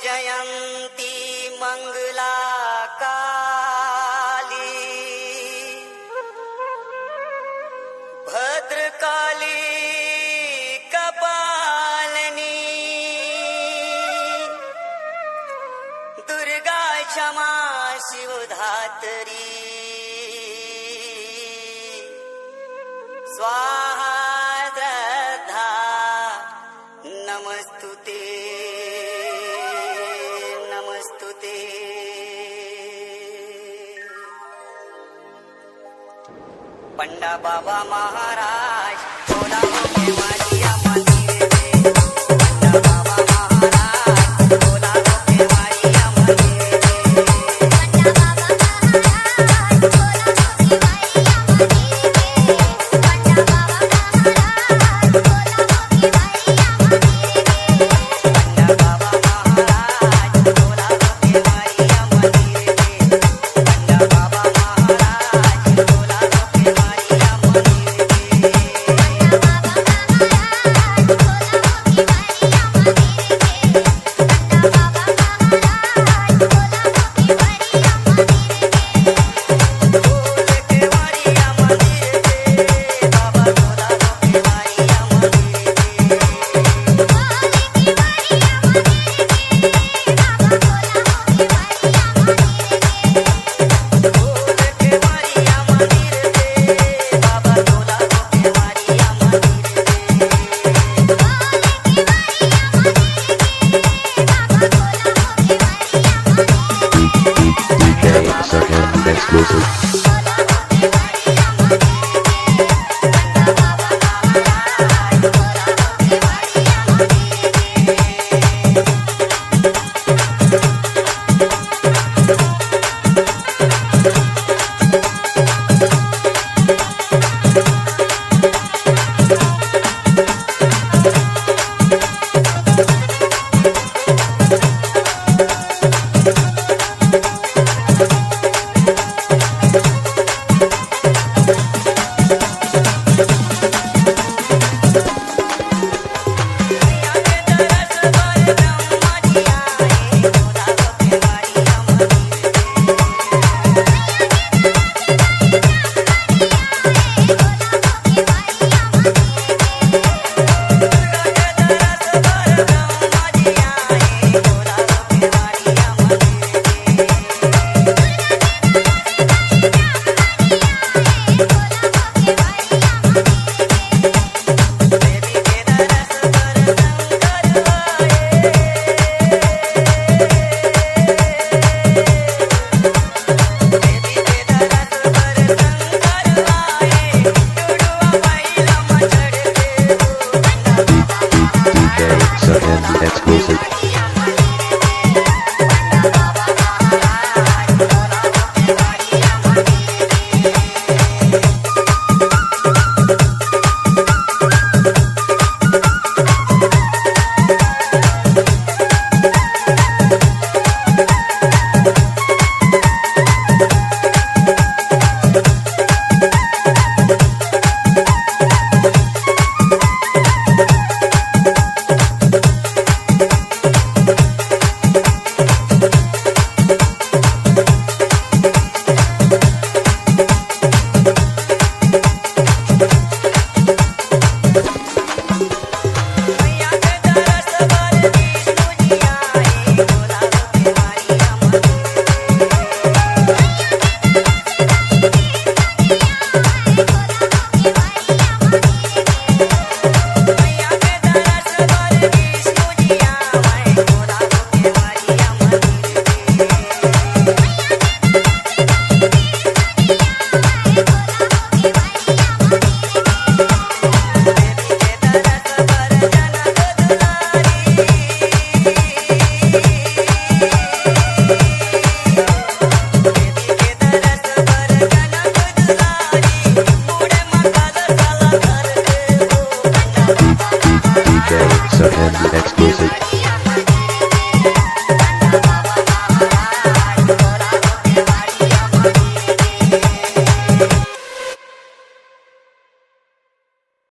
जयंती मंगला काली भद्रकाली कपालिनी दुर्गा क्षमा शिवधात्री स्वाहा श्रद्धा नमस्तुते नमस्तुते। पंडा बाबा महाराज बोला के मारिया मंदिर में। पंडा बाबा महाराज बोला के मारिया मंदिर में। पंडा बाबा महाराज बोला के मारिया मंदिर में। पंडा बाबा महाराज बोला के मारिया मंदिर में। पंडा बाबा महाराज बोला के मारिया मंदिर में। पंडा बाबा महाराज बोला के मारिया मंदिर DJ Sahel exclusive.